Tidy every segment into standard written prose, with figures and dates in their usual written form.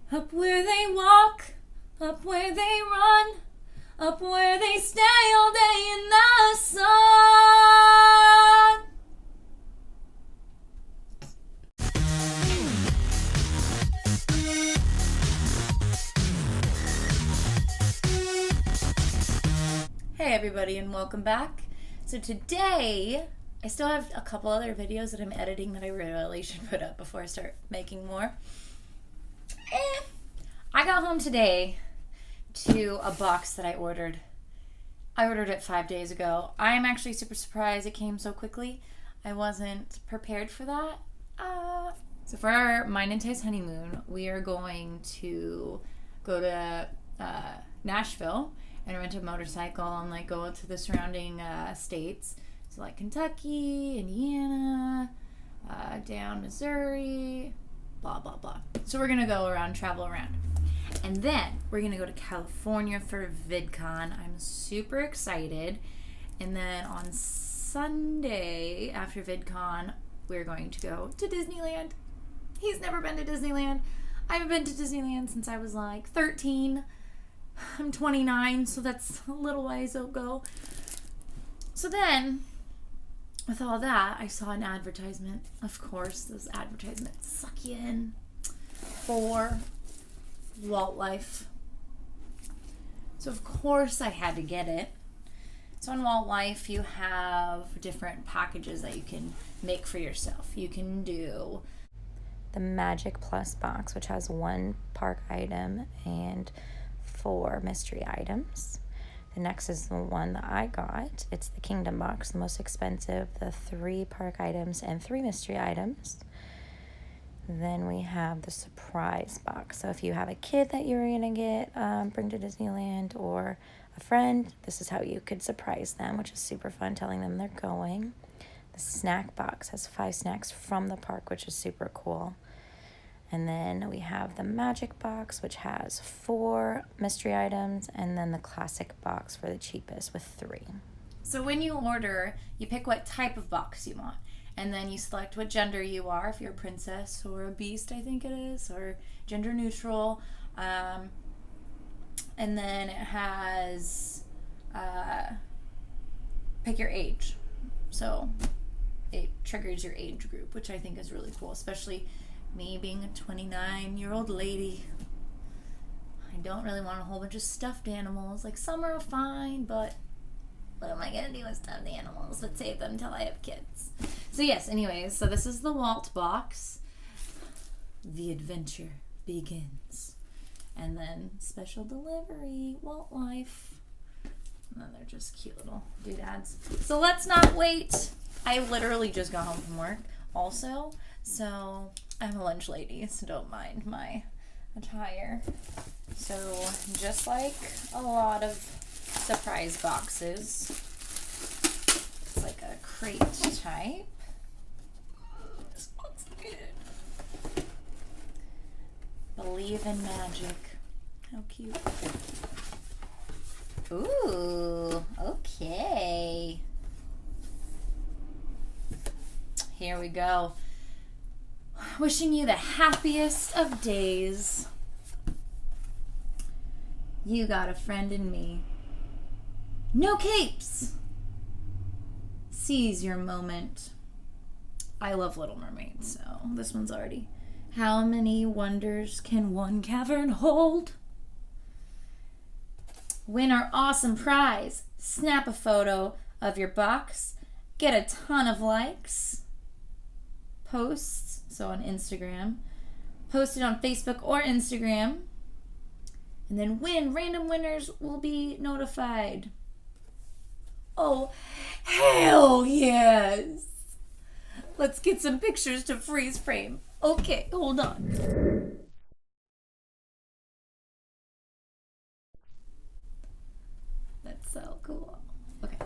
Up where they walk, up where they run, up where they stay all day in the sun. Hey everybody, and welcome back. So today, I still have a couple other videos that I'm editing that I really should put up before I start making more. I got home today to a box that I ordered. I ordered it 5 days ago. I'm actually super surprised it came so quickly. I wasn't prepared for that. So for our Mine and Ty's honeymoon, we are going to go to Nashville and rent a motorcycle and like go to the surrounding states. So like Kentucky, Indiana, down Missouri, blah, blah, blah. So we're going to go around, travel around. And then we're going to go to California for VidCon. I'm super excited. And then on Sunday, after VidCon, we're going to go to Disneyland. He's never been to Disneyland. I haven't been to Disneyland since I was like 13. I'm 29, so that's a little ways ago. So then, with all that, I saw an advertisement. Of course, those advertisements suck you in for Walt Life. So of course I had to get it. So in Walt Life, you have different packages that you can make for yourself. You can do the Magic Plus box, which has 1 park item and 4 mystery items. The next is the one that I got. It's the Kingdom box, the most expensive, the 3 park items and 3 mystery items. Then we have the surprise box. So if you have a kid that you're gonna get, bring to Disneyland, or a friend, this is how you could surprise them, which is super fun, telling them they're going. The snack box has 5 snacks from the park, which is super cool. And then we have the magic box, which has 4 mystery items, and then the classic box for the cheapest with 3. So when you order, you pick what type of box you want, and then you select what gender you are, if you're a princess or a beast, I think it is, or gender neutral. And then it has pick your age. So it triggers your age group, which I think is really cool, especially me being a 29-year-old lady. I don't really want a whole bunch of stuffed animals. Like, some are fine, but what am I gonna do with stuffed animals? But save them until I have kids. So yes, anyways, so this is the Walt box. The adventure begins. And then special delivery, Walt Life. And then they're just cute little doodads. So let's not wait. I literally just got home from work also. So I'm a lunch lady, so don't mind my attire. So just like a lot of surprise boxes, it's like a crate type. This looks good. Believe in magic. How cute. Ooh, okay. Here we go. Wishing you the happiest of days. You got a friend in me. No capes. Seize your moment. I love Little Mermaid, so this one's already. How many wonders can one cavern hold? Win our awesome prize. Snap a photo of your box. Get a ton of likes. Posts, so on Instagram. Post it on Facebook or Instagram. And then win. Random winners will be notified. Oh, hell yes. Let's get some pictures to freeze frame. Okay, hold on. That's so cool. Okay.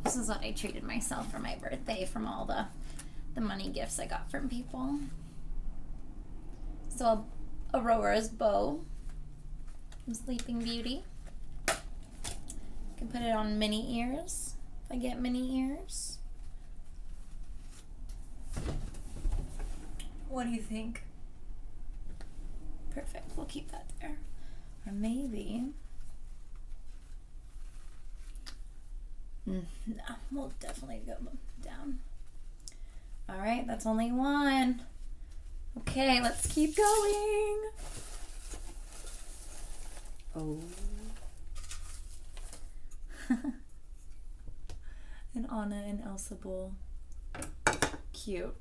This is what I treated myself for my birthday from all the money gifts I got from people. So Aurora's bow from Sleeping Beauty. Can put it on mini ears if I get mini ears. What do you think? We'll keep that there. Or maybe... no, we'll definitely go down. All right, that's only one. Okay, let's keep going. Oh. An Anna and Elsa bowl. Cute.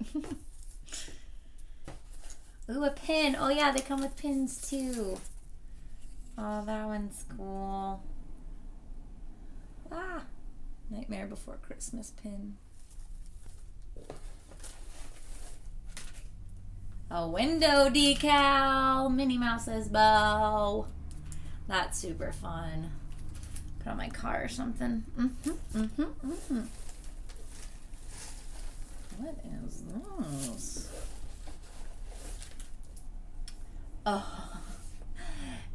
Ooh, a pin. Oh yeah, they come with pins too. Oh, that one's cool. Ah, Nightmare Before Christmas pin. A window decal. Minnie Mouse's bow. That's super fun. Put on my car or something. What is this? Oh,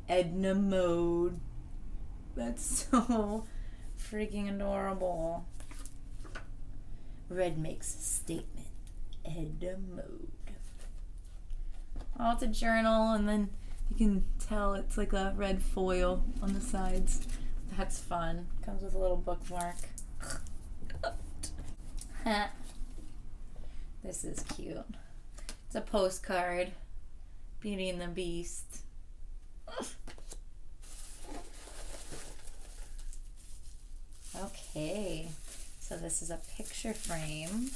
Edna mode. That's so freaking adorable. Red makes a statement. Edna mode. Oh, it's a journal, and then you can tell it's like a red foil on the sides. That's fun. Comes with a little bookmark. This is cute. It's a postcard. Beauty and the Beast. Okay. So this is a picture frame.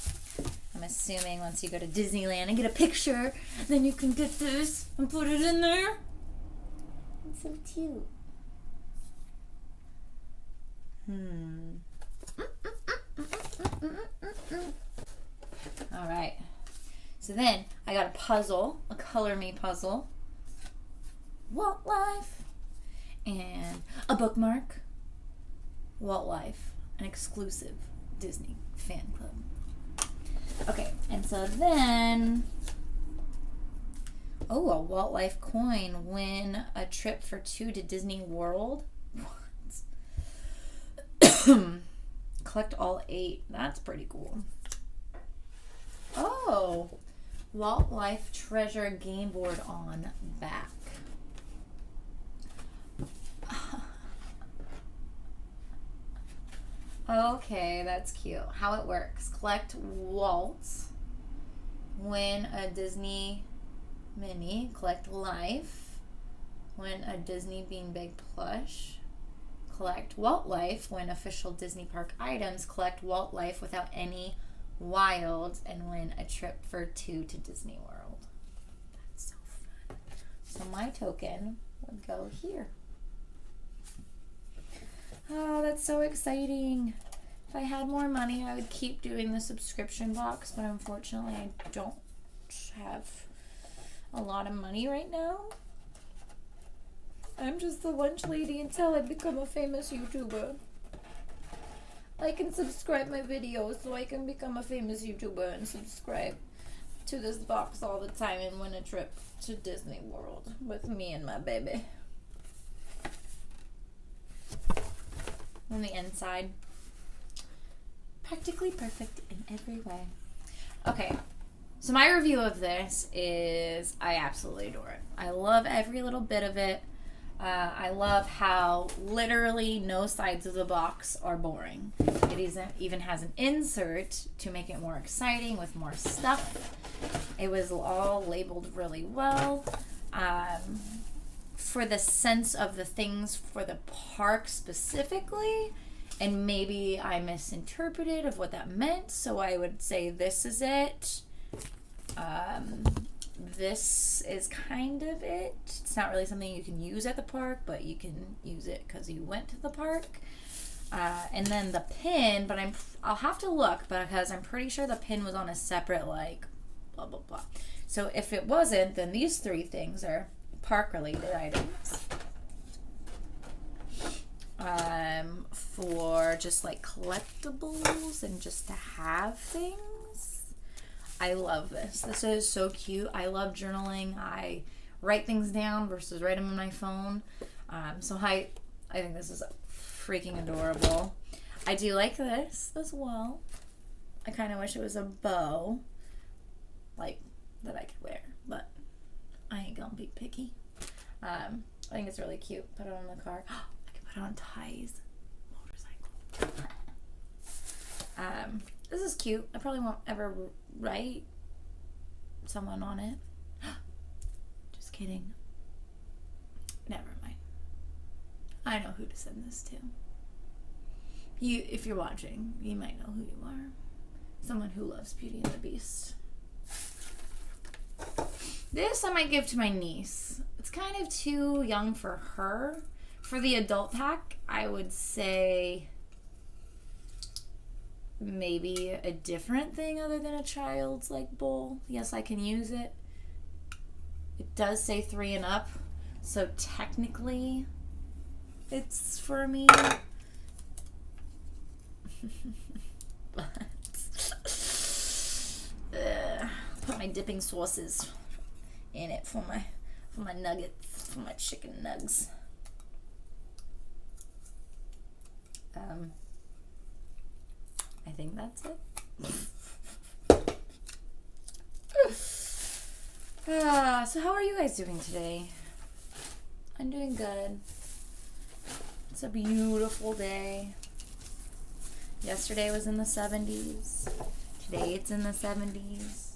I'm assuming once you go to Disneyland and get a picture, then you can get this and put it in there. It's so cute. All right. So then I got a puzzle, a color me puzzle. Walt Life. And a bookmark. Walt Life, an exclusive Disney fan club. Okay, and so then, oh, a Walt Life coin. Win a trip for 2 to Disney World. What? Collect all 8. That's pretty cool. Oh, Walt Life treasure game board on back. Okay, that's cute. How it works. Collect Walt. Win a Disney mini. Collect Life. Win a Disney Beanbag plush. Collect Walt Life. Win official Disney park items. Collect Walt Life without any wild. And win a trip for 2 to Disney World. That's so fun. So my token would go here. Oh, that's so exciting. If I had more money, I would keep doing the subscription box, but unfortunately I don't have a lot of money right now. I'm just the lunch lady until I become a famous YouTuber. Like and subscribe my videos so I can become a famous YouTuber and subscribe to this box all the time and win a trip to Disney World with me and my baby. On the inside, practically perfect in every way. Okay, so my review of this is I absolutely adore it. I love every little bit of it. I love how literally no sides of the box are boring. It even has an insert to make it more exciting with more stuff. It was all labeled really well. For the sense of the things for the park specifically, and maybe I misinterpreted of what that meant, so I would say this is it. This is kind of it. It's not really something you can use at the park, but you can use it because you went to the park. And then the pin, but I'll have to look because I'm pretty sure the pin was on a separate like blah blah blah. So if it wasn't, then these 3 things are park related items. For just like collectibles and just to have things. I love this. This is so cute. I love journaling. I write things down versus write them on my phone. So I think this is freaking adorable. I do like this as well. I kind of wish it was a bow, like, that I could wear, but I ain't gonna be picky. I think it's really cute. Put it on the car. I can put it on Ty's motorcycle. This is cute. I probably won't ever write someone on it. Just kidding. Never mind. I know who to send this to. If you're watching, you might know who you are. Someone who loves Beauty and the Beast. This I might give to my niece. It's kind of too young for her. For the adult pack, I would say maybe a different thing other than a child's like bowl. Yes, I can use it. It does say 3 and up, so technically it's for me. Put my dipping sauces in it for my nuggets, for my chicken nugs. I think that's it. So how are you guys doing today? I'm doing good. It's a beautiful day. Yesterday was in the 70s. Today it's in the 70s.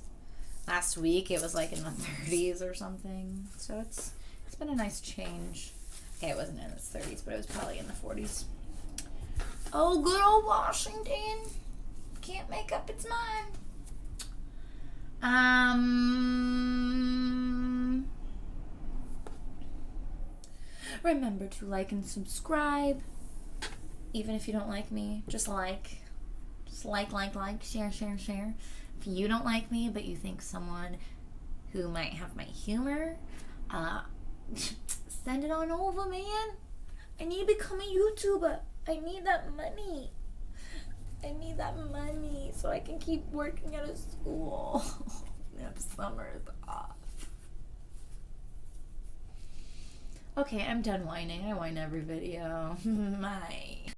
Last week it was like in the 30s or something. So it's been a nice change. Okay, it wasn't in its 30s, but it was probably in the 40s. Oh, good old Washington. Can't make up its mind. Remember to like and subscribe. Even if you don't like me, just like. Just like, share. If you don't like me, but you think someone who might have my humor, send it on over, man. I need to become a YouTuber. I need that money. So I can keep working at a school. If summer is off. Okay, I'm done whining. I whine every video. Bye.